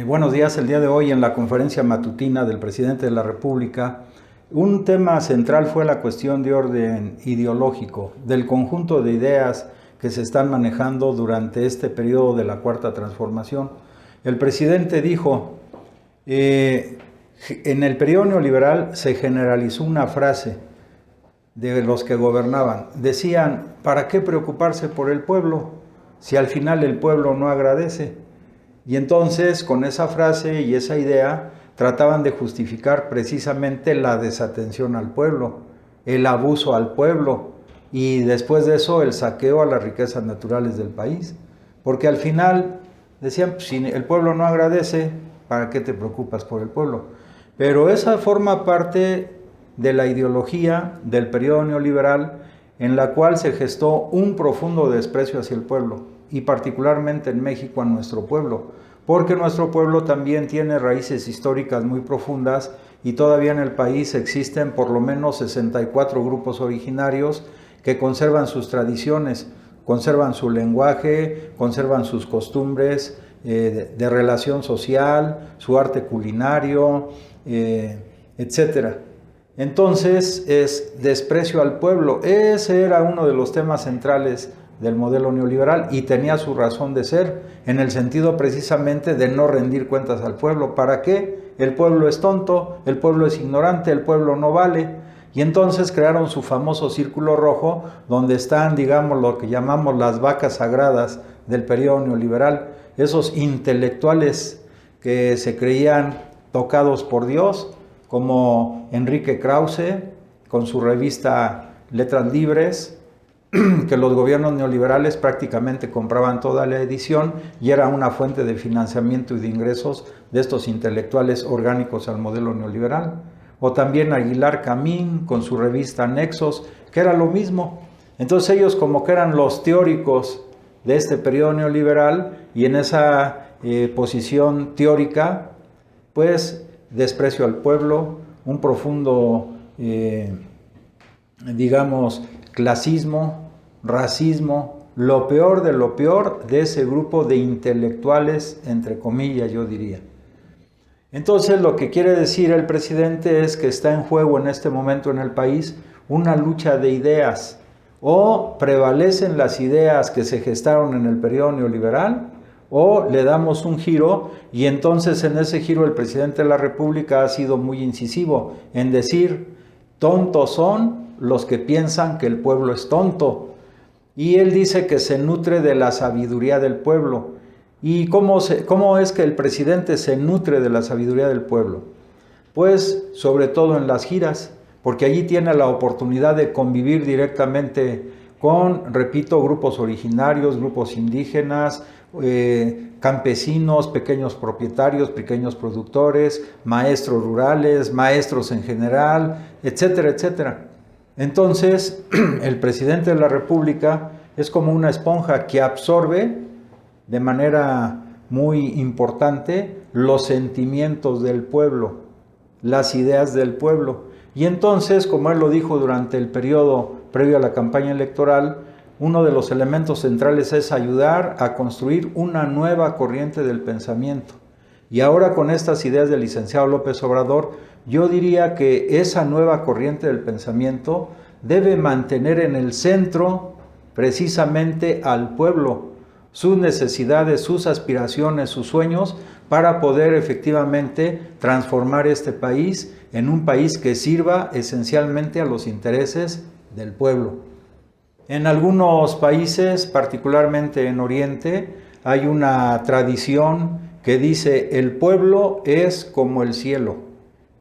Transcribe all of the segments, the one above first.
Buenos días. El día de hoy en la conferencia matutina del presidente de la República, un tema central fue la cuestión de orden ideológico, del conjunto de ideas que se están manejando durante este periodo de la Cuarta Transformación. El presidente dijo, en el periodo neoliberal se generalizó una frase de los que gobernaban. Decían, ¿para qué preocuparse por el pueblo si al final el pueblo no agradece? Y entonces, con esa frase y esa idea, trataban de justificar precisamente la desatención al pueblo, el abuso al pueblo y después de eso el saqueo a las riquezas naturales del país. Porque al final decían, si el pueblo no agradece, ¿para qué te preocupas por el pueblo? Pero esa forma parte de la ideología del periodo neoliberal en la cual se gestó un profundo desprecio hacia el pueblo y particularmente en México a nuestro pueblo, porque nuestro pueblo también tiene raíces históricas muy profundas y todavía en el país existen por lo menos 64 grupos originarios que conservan sus tradiciones, conservan su lenguaje, conservan sus costumbres de relación social, su arte culinario, etcétera. Entonces es desprecio al pueblo. Ese era uno de los temas centrales del modelo neoliberal y tenía su razón de ser en el sentido precisamente de no rendir cuentas al pueblo. ¿Para qué? El pueblo es tonto, el pueblo es ignorante, el pueblo no vale. Y entonces crearon su famoso círculo rojo donde están, digamos, lo que llamamos las vacas sagradas del periodo neoliberal, esos intelectuales que se creían tocados por Dios, como Enrique Krause, con su revista Letras Libres, que los gobiernos neoliberales prácticamente compraban toda la edición y era una fuente de financiamiento y de ingresos de estos intelectuales orgánicos al modelo neoliberal. O también Aguilar Camín, con su revista Nexos, que era lo mismo. Entonces ellos como que eran los teóricos de este periodo neoliberal y en esa posición teórica, pues desprecio al pueblo, un profundo, digamos, clasismo, racismo, lo peor de ese grupo de intelectuales, entre comillas, yo diría. Entonces, lo que quiere decir el presidente es que está en juego en este momento en el país una lucha de ideas. O prevalecen las ideas que se gestaron en el periodo neoliberal, o le damos un giro, y entonces en ese giro el presidente de la República ha sido muy incisivo en decir, tontos son los que piensan que el pueblo es tonto. Y él dice que se nutre de la sabiduría del pueblo. ¿Y cómo es que el presidente se nutre de la sabiduría del pueblo? Pues sobre todo en las giras, porque allí tiene la oportunidad de convivir directamente con, repito, grupos originarios, grupos indígenas, campesinos, pequeños propietarios, pequeños productores, maestros rurales, maestros en general, etcétera, etcétera. Entonces, el presidente de la República es como una esponja que absorbe de manera muy importante los sentimientos del pueblo, las ideas del pueblo. Y entonces, como él lo dijo durante el periodo previo a la campaña electoral, uno de los elementos centrales es ayudar a construir una nueva corriente del pensamiento. Y ahora con estas ideas del licenciado López Obrador, yo diría que esa nueva corriente del pensamiento debe mantener en el centro precisamente al pueblo, sus necesidades, sus aspiraciones, sus sueños, para poder efectivamente transformar este país en un país que sirva esencialmente a los intereses del pueblo. En algunos países, particularmente en Oriente, hay una tradición que dice el pueblo es como el cielo.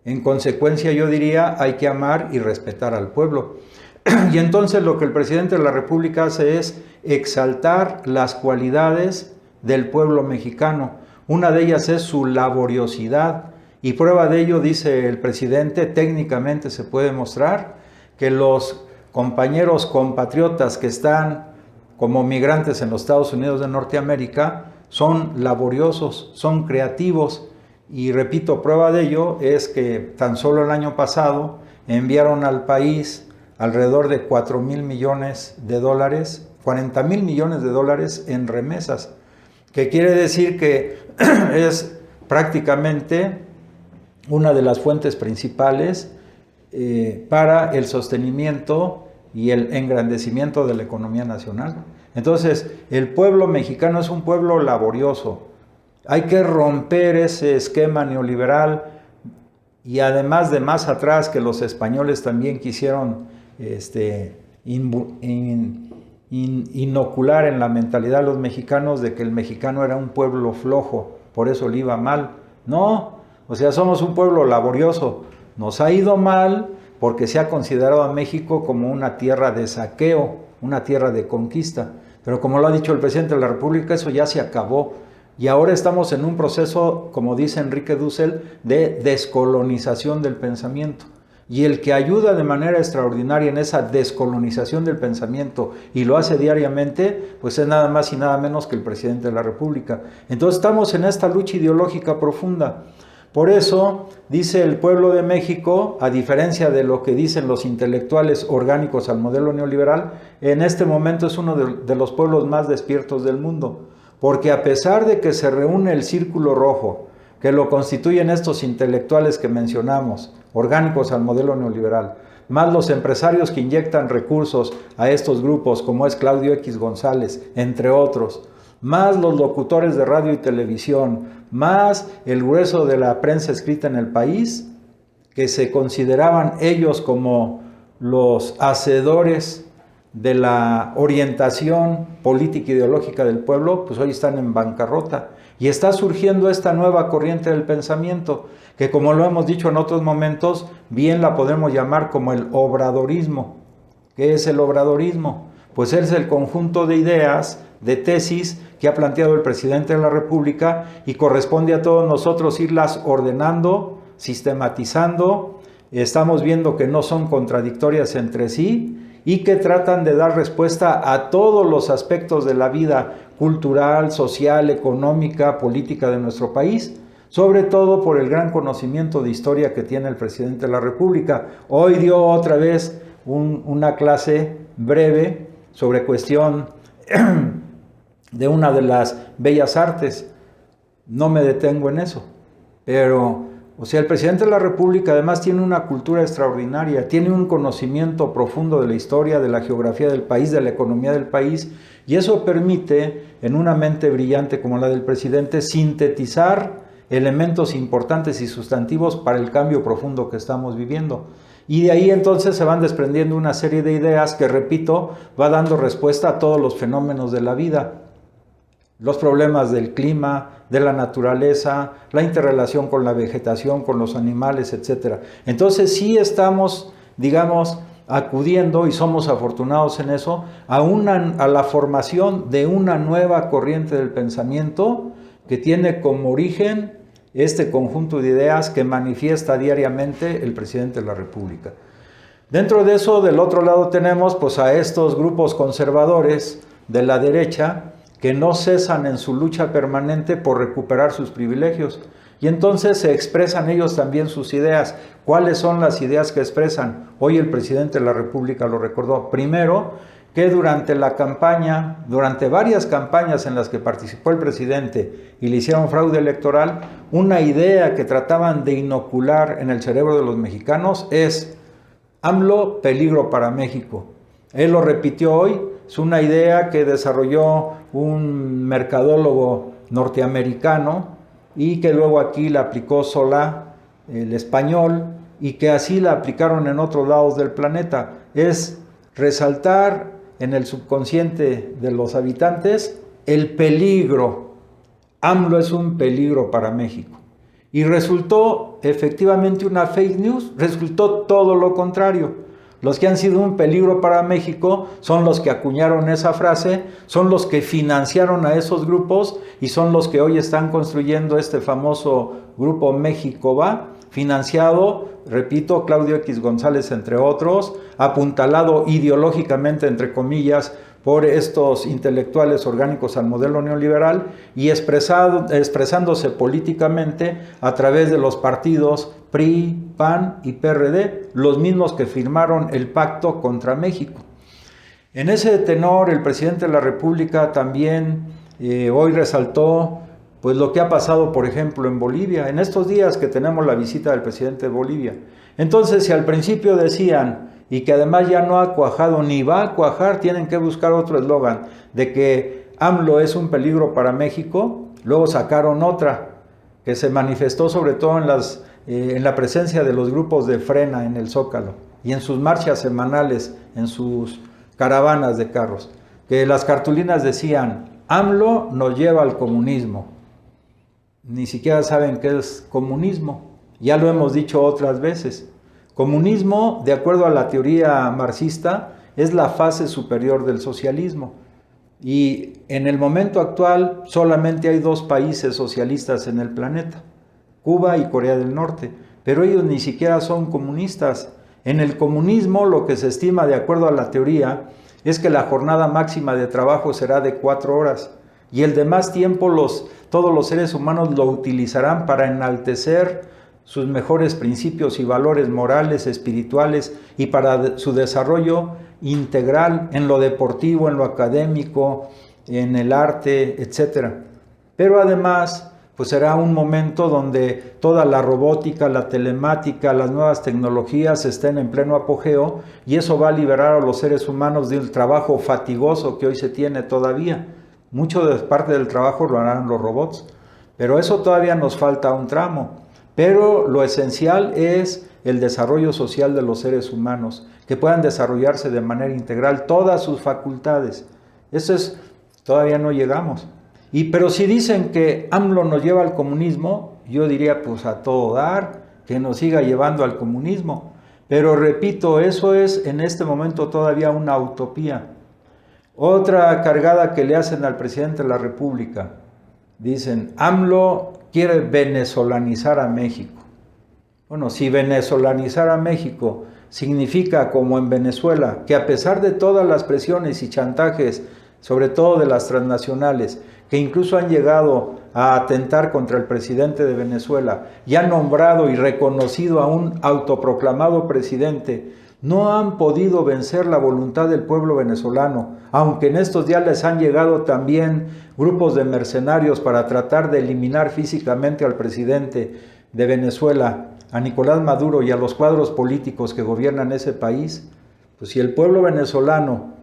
En consecuencia, yo diría, hay que amar y respetar al pueblo. Y entonces lo que el presidente de la República hace es exaltar las cualidades del pueblo mexicano. Una de ellas es su laboriosidad. Y prueba de ello, dice el presidente, técnicamente se puede mostrar que los compañeros compatriotas que están como migrantes en los Estados Unidos de Norteamérica son laboriosos, son creativos. Y repito, prueba de ello es que tan solo el año pasado enviaron al país alrededor de 4,000 millones de dólares, 40,000 millones de dólares en remesas, que quiere decir que es prácticamente una de las fuentes principales para el sostenimiento y el engrandecimiento de la economía nacional. Entonces, el pueblo mexicano es un pueblo laborioso. Hay que romper ese esquema neoliberal y además de más atrás que los españoles también quisieron inocular en la mentalidad de los mexicanos de que el mexicano era un pueblo flojo, por eso le iba mal. No, o sea, somos un pueblo laborioso. Nos ha ido mal porque se ha considerado a México como una tierra de saqueo, una tierra de conquista. Pero como lo ha dicho el presidente de la República, eso ya se acabó. Y ahora estamos en un proceso, como dice Enrique Dussel, de descolonización del pensamiento. Y el que ayuda de manera extraordinaria en esa descolonización del pensamiento y lo hace diariamente, pues es nada más y nada menos que el presidente de la República. Entonces estamos en esta lucha ideológica profunda. Por eso, dice el pueblo de México, a diferencia de lo que dicen los intelectuales orgánicos al modelo neoliberal, en este momento es uno de los pueblos más despiertos del mundo. Porque a pesar de que se reúne el círculo rojo, que lo constituyen estos intelectuales que mencionamos, orgánicos al modelo neoliberal, más los empresarios que inyectan recursos a estos grupos, como es Claudio X González, entre otros, más los locutores de radio y televisión, más el grueso de la prensa escrita en el país, que se consideraban ellos como los hacedores de la orientación política e ideológica del pueblo, pues hoy están en bancarrota. Y está surgiendo esta nueva corriente del pensamiento, que como lo hemos dicho en otros momentos, bien la podemos llamar como el obradorismo. ¿Qué es el obradorismo? Pues es el conjunto de ideas, de tesis que ha planteado el presidente de la República y corresponde a todos nosotros irlas ordenando, sistematizando. Estamos viendo que no son contradictorias entre sí y que tratan de dar respuesta a todos los aspectos de la vida cultural, social, económica, política de nuestro país, sobre todo por el gran conocimiento de historia que tiene el presidente de la República. Hoy dio otra vez una clase breve sobre cuestión de una de las bellas artes. No me detengo en eso, pero o sea, el presidente de la República además tiene una cultura extraordinaria, tiene un conocimiento profundo de la historia, de la geografía del país, de la economía del país, y eso permite, en una mente brillante como la del presidente, sintetizar elementos importantes y sustantivos para el cambio profundo que estamos viviendo. Y de ahí entonces se van desprendiendo una serie de ideas que, repito, va dando respuesta a todos los fenómenos de la vida. Los problemas del clima, de la naturaleza, la interrelación con la vegetación, con los animales, etc. Entonces sí estamos, digamos, acudiendo, y somos afortunados en eso, a la formación de una nueva corriente del pensamiento que tiene como origen este conjunto de ideas que manifiesta diariamente el presidente de la República. Dentro de eso, del otro lado tenemos pues a estos grupos conservadores de la derecha, que no cesan en su lucha permanente por recuperar sus privilegios. Y entonces se expresan ellos también sus ideas. ¿Cuáles son las ideas que expresan? Hoy el presidente de la República lo recordó. Primero, que durante la campaña, durante varias campañas en las que participó el presidente y le hicieron fraude electoral, una idea que trataban de inocular en el cerebro de los mexicanos es AMLO, peligro para México. Él lo repitió hoy. Es una idea que desarrolló un mercadólogo norteamericano y que luego aquí la aplicó Solá, el español, y que así la aplicaron en otros lados del planeta. Es resaltar en el subconsciente de los habitantes el peligro. AMLO es un peligro para México. Y resultó efectivamente una fake news, resultó todo lo contrario. Los que han sido un peligro para México son los que acuñaron esa frase, son los que financiaron a esos grupos y son los que hoy están construyendo este famoso grupo México Va, financiado, repito, Claudio X González entre otros, apuntalado ideológicamente, entre comillas, por estos intelectuales orgánicos al modelo neoliberal y expresándose políticamente a través de los partidos PRI, PAN y PRD, los mismos que firmaron el pacto contra México. En ese tenor, el presidente de la República también hoy resaltó pues lo que ha pasado, por ejemplo, en Bolivia, en estos días que tenemos la visita del presidente de Bolivia. Entonces, si al principio decían, y que además ya no ha cuajado ni va a cuajar, tienen que buscar otro eslogan, de que AMLO es un peligro para México, luego sacaron otra, que se manifestó sobre todo en la presencia de los grupos de Frena en el Zócalo, y en sus marchas semanales, en sus caravanas de carros, que las cartulinas decían, AMLO nos lleva al comunismo. Ni siquiera saben qué es comunismo, ya lo hemos dicho otras veces. Comunismo, de acuerdo a la teoría marxista, es la fase superior del socialismo. Y en el momento actual solamente hay 2 países socialistas en el planeta, Cuba y Corea del Norte, pero ellos ni siquiera son comunistas. En el comunismo lo que se estima, de acuerdo a la teoría, es que la jornada máxima de trabajo será de 4 horas y el demás tiempo todos los seres humanos lo utilizarán para enaltecer sus mejores principios y valores morales, espirituales y para su desarrollo integral en lo deportivo, en lo académico, en el arte, etc. Pero además, pues será un momento donde toda la robótica, la telemática, las nuevas tecnologías estén en pleno apogeo y eso va a liberar a los seres humanos del trabajo fatigoso que hoy se tiene todavía. Mucho de parte del trabajo lo harán los robots, pero eso todavía nos falta un tramo. Pero lo esencial es el desarrollo social de los seres humanos, que puedan desarrollarse de manera integral todas sus facultades. Eso es, todavía no llegamos. Pero si dicen que AMLO nos lleva al comunismo, yo diría pues a todo dar, que nos siga llevando al comunismo. Pero repito, eso es en este momento todavía una utopía. Otra cargada que le hacen al presidente de la República, dicen, AMLO quiere venezolanizar a México. Bueno, si venezolanizar a México significa, como en Venezuela, que a pesar de todas las presiones y chantajes, sobre todo de las transnacionales, que incluso han llegado a atentar contra el presidente de Venezuela y han nombrado y reconocido a un autoproclamado presidente, no han podido vencer la voluntad del pueblo venezolano, aunque en estos días les han llegado también grupos de mercenarios para tratar de eliminar físicamente al presidente de Venezuela, a Nicolás Maduro y a los cuadros políticos que gobiernan ese país. Pues si el pueblo venezolano,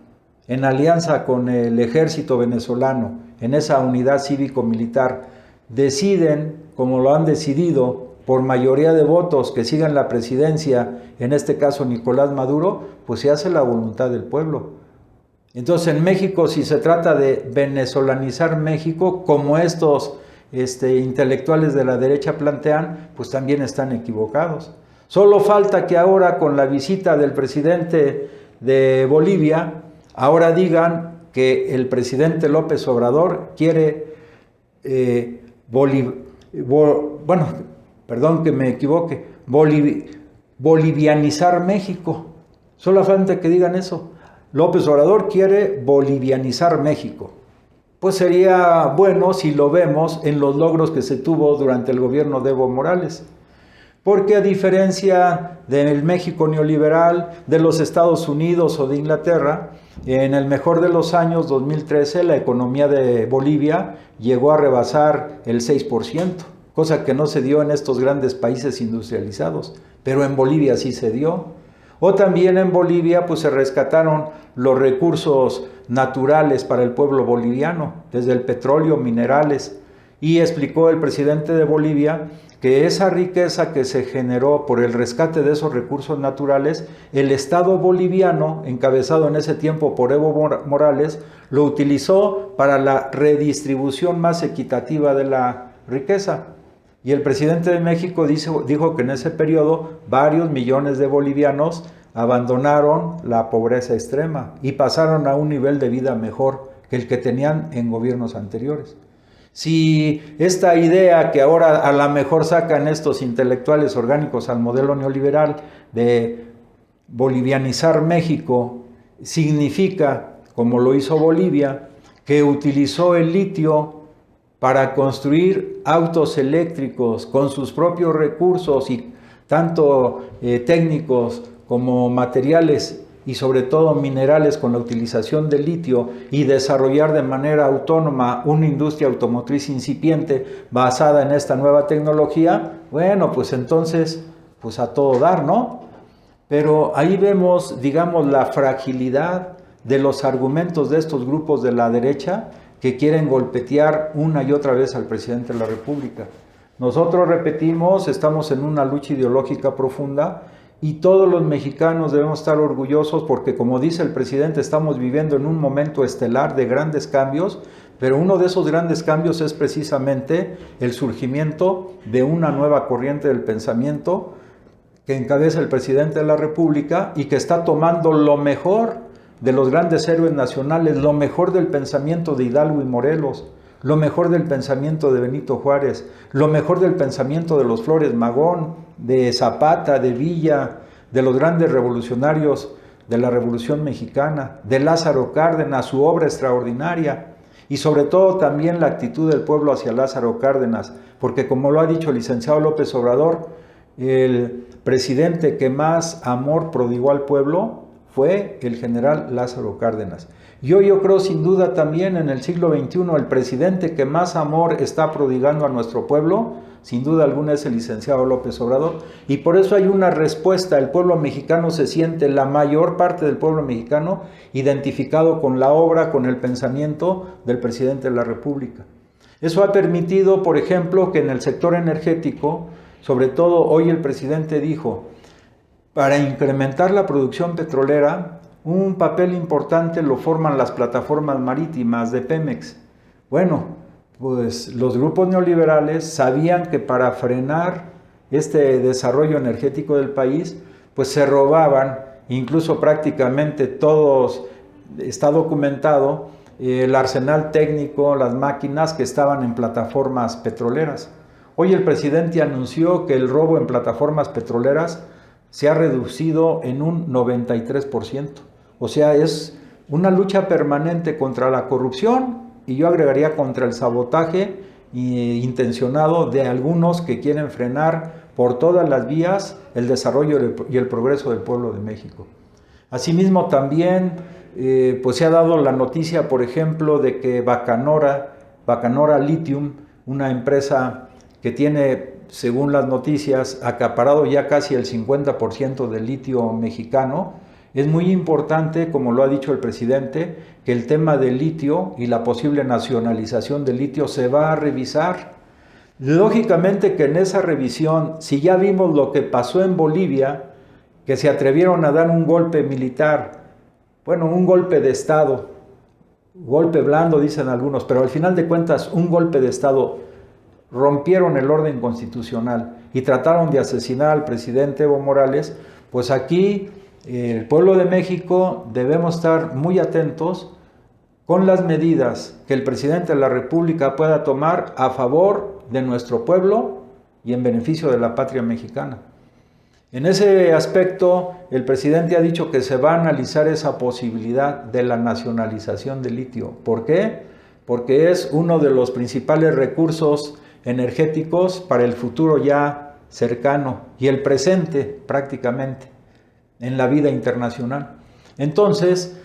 en alianza con el ejército venezolano, en esa unidad cívico-militar, deciden, como lo han decidido, por mayoría de votos que sigan la presidencia, en este caso Nicolás Maduro, pues se hace la voluntad del pueblo. Entonces en México, si se trata de venezolanizar México, como estos intelectuales de la derecha plantean, pues también están equivocados. Solo falta que ahora con la visita del presidente de Bolivia, ahora digan que el presidente López Obrador quiere bolivianizar México. Solo falta que digan eso. López Obrador quiere bolivianizar México. Pues sería bueno si lo vemos en los logros que se tuvo durante el gobierno de Evo Morales. Porque a diferencia del México neoliberal, de los Estados Unidos o de Inglaterra, en el mejor de los años, 2013, la economía de Bolivia llegó a rebasar el 6%, cosa que no se dio en estos grandes países industrializados, pero en Bolivia sí se dio. O también en Bolivia pues se rescataron los recursos naturales para el pueblo boliviano, desde el petróleo, minerales, y explicó el presidente de Bolivia que esa riqueza que se generó por el rescate de esos recursos naturales, el Estado boliviano, encabezado en ese tiempo por Evo Morales, lo utilizó para la redistribución más equitativa de la riqueza. Y el presidente de México dijo que en ese periodo varios millones de bolivianos abandonaron la pobreza extrema y pasaron a un nivel de vida mejor que el que tenían en gobiernos anteriores. Si esta idea que ahora a lo mejor sacan estos intelectuales orgánicos al modelo neoliberal de bolivianizar México significa, como lo hizo Bolivia, que utilizó el litio para construir autos eléctricos con sus propios recursos y tanto técnicos como materiales y sobre todo minerales con la utilización de litio y desarrollar de manera autónoma una industria automotriz incipiente basada en esta nueva tecnología, bueno, pues entonces, pues a todo dar, ¿no? Pero ahí vemos, digamos, la fragilidad de los argumentos de estos grupos de la derecha que quieren golpetear una y otra vez al presidente de la República. Nosotros repetimos, estamos en una lucha ideológica profunda y todos los mexicanos debemos estar orgullosos porque, como dice el presidente, estamos viviendo en un momento estelar de grandes cambios, pero uno de esos grandes cambios es precisamente el surgimiento de una nueva corriente del pensamiento que encabeza el presidente de la República y que está tomando lo mejor de los grandes héroes nacionales, lo mejor del pensamiento de Hidalgo y Morelos, lo mejor del pensamiento de Benito Juárez, lo mejor del pensamiento de los Flores Magón, de Zapata, de Villa, de los grandes revolucionarios de la Revolución Mexicana, de Lázaro Cárdenas, su obra extraordinaria, y sobre todo también la actitud del pueblo hacia Lázaro Cárdenas, porque como lo ha dicho el licenciado López Obrador, el presidente que más amor prodigó al pueblo fue el general Lázaro Cárdenas. Yo creo sin duda también en el siglo XXI el presidente que más amor está prodigando a nuestro pueblo, sin duda alguna es el licenciado López Obrador, y por eso hay una respuesta. El pueblo mexicano se siente, la mayor parte del pueblo mexicano, identificado con la obra, con el pensamiento del presidente de la República. Eso ha permitido, por ejemplo, que en el sector energético, sobre todo hoy el presidente dijo, para incrementar la producción petrolera, un papel importante lo forman las plataformas marítimas de Pemex. Bueno, pues los grupos neoliberales sabían que para frenar este desarrollo energético del país, pues se robaban, incluso prácticamente todos, está documentado, el arsenal técnico, las máquinas que estaban en plataformas petroleras. Hoy el presidente anunció que el robo en plataformas petroleras se ha reducido en un 93%. O sea, es una lucha permanente contra la corrupción y yo agregaría contra el sabotaje intencionado de algunos que quieren frenar por todas las vías el desarrollo y el progreso del pueblo de México. Asimismo también pues se ha dado la noticia, por ejemplo, de que Bacanora Lithium, una empresa que tiene, según las noticias, acaparado ya casi el 50% del litio mexicano. Es muy importante, como lo ha dicho el presidente, que el tema del litio y la posible nacionalización del litio se va a revisar. Lógicamente que en esa revisión, si ya vimos lo que pasó en Bolivia, que se atrevieron a dar un golpe militar, bueno, un golpe de Estado, golpe blando dicen algunos, pero al final de cuentas un golpe de Estado, rompieron el orden constitucional y trataron de asesinar al presidente Evo Morales, pues aquí el pueblo de México debemos estar muy atentos con las medidas que el presidente de la República pueda tomar a favor de nuestro pueblo y en beneficio de la patria mexicana. En ese aspecto, el presidente ha dicho que se va a analizar esa posibilidad de la nacionalización del litio. ¿Por qué? Porque es uno de los principales recursos energéticos para el futuro ya cercano y el presente prácticamente en la vida internacional. Entonces,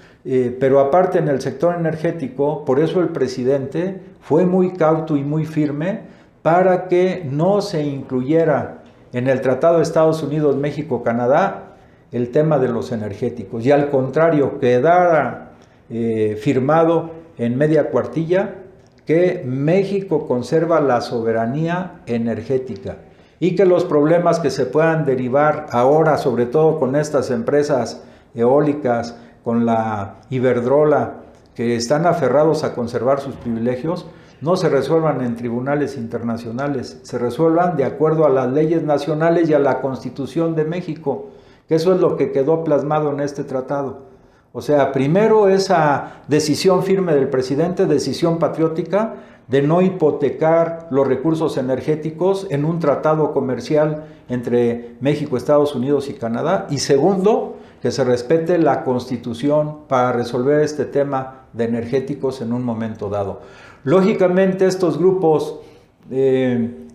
pero aparte en el sector energético, por eso el presidente fue muy cauto y muy firme para que no se incluyera en el Tratado de Estados Unidos, México, Canadá, el tema de los energéticos, y al contrario, quedara firmado en media cuartilla que México conserva la soberanía energética y que los problemas que se puedan derivar ahora, sobre todo con estas empresas eólicas, con la Iberdrola, que están aferrados a conservar sus privilegios, no se resuelvan en tribunales internacionales, se resuelvan de acuerdo a las leyes nacionales y a la Constitución de México, que eso es lo que quedó plasmado en este tratado. O sea, primero esa decisión firme del presidente, decisión patriótica, de no hipotecar los recursos energéticos en un tratado comercial entre México, Estados Unidos y Canadá. Y segundo, que se respete la Constitución para resolver este tema de energéticos en un momento dado. Lógicamente, estos grupos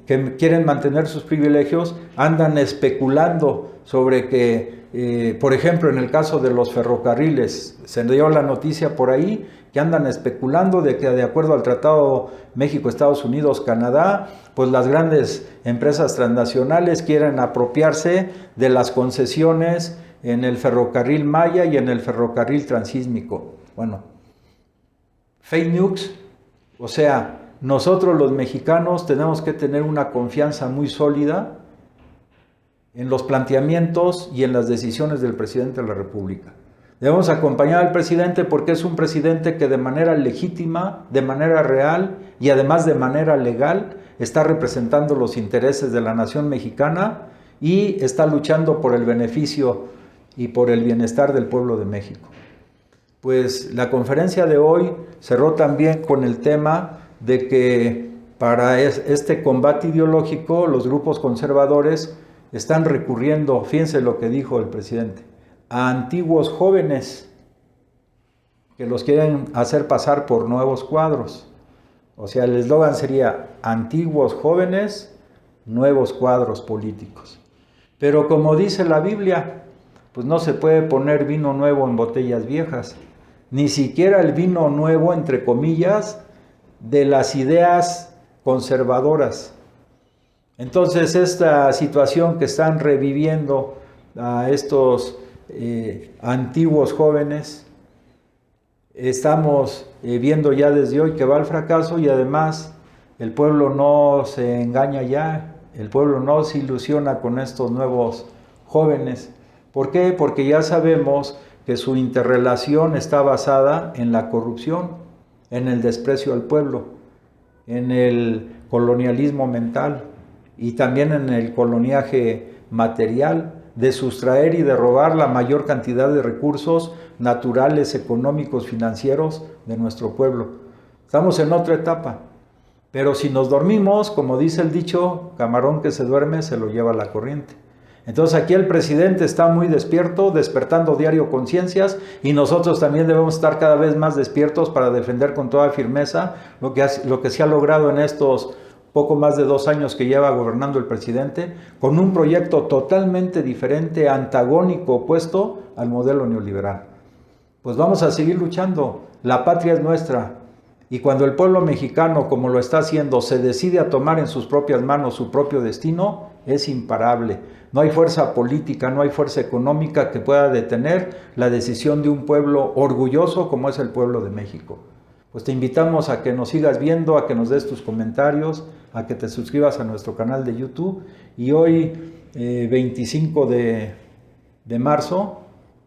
que quieren mantener sus privilegios andan especulando sobre que, por ejemplo, en el caso de los ferrocarriles, se dio la noticia por ahí que andan especulando de que de acuerdo al Tratado México, Estados Unidos, Canadá, pues las grandes empresas transnacionales quieren apropiarse de las concesiones en el ferrocarril Maya y en el ferrocarril transísmico. Bueno, fake news, o sea, nosotros los mexicanos tenemos que tener una confianza muy sólida en los planteamientos y en las decisiones del presidente de la República. Debemos acompañar al presidente porque es un presidente que de manera legítima, de manera real y además de manera legal está representando los intereses de la nación mexicana y está luchando por el beneficio y por el bienestar del pueblo de México. Pues la conferencia de hoy cerró también con el tema de que para este combate ideológico los grupos conservadores están recurriendo, fíjense lo que dijo el presidente, a antiguos jóvenes que los quieren hacer pasar por nuevos cuadros. O sea, el eslogan sería antiguos jóvenes, nuevos cuadros políticos. Pero como dice la Biblia, pues no se puede poner vino nuevo en botellas viejas, ni siquiera el vino nuevo, entre comillas, de las ideas conservadoras. Entonces, esta situación que están reviviendo a estos antiguos jóvenes, estamos viendo ya desde hoy que va al fracaso y además el pueblo no se engaña ya, el pueblo no se ilusiona con estos nuevos jóvenes. ¿Por qué? Porque ya sabemos que su interrelación está basada en la corrupción, en el desprecio al pueblo, en el colonialismo mental y también en el coloniaje material, de sustraer y de robar la mayor cantidad de recursos naturales, económicos, financieros de nuestro pueblo. Estamos en otra etapa, pero si nos dormimos, como dice el dicho, camarón que se duerme se lo lleva la corriente. Entonces aquí el presidente está muy despierto, despertando diario conciencias, y nosotros también debemos estar cada vez más despiertos para defender con toda firmeza lo que se ha logrado en estos poco más de 2 años que lleva gobernando el presidente, con un proyecto totalmente diferente, antagónico, opuesto al modelo neoliberal. Pues vamos a seguir luchando, la patria es nuestra, y cuando el pueblo mexicano, como lo está haciendo, se decide a tomar en sus propias manos su propio destino, es imparable. No hay fuerza política, no hay fuerza económica que pueda detener la decisión de un pueblo orgulloso como es el pueblo de México. Pues te invitamos a que nos sigas viendo, a que nos des tus comentarios, a que te suscribas a nuestro canal de YouTube. Y hoy, 25 de marzo,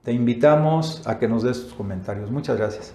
te invitamos a que nos des tus comentarios. Muchas gracias.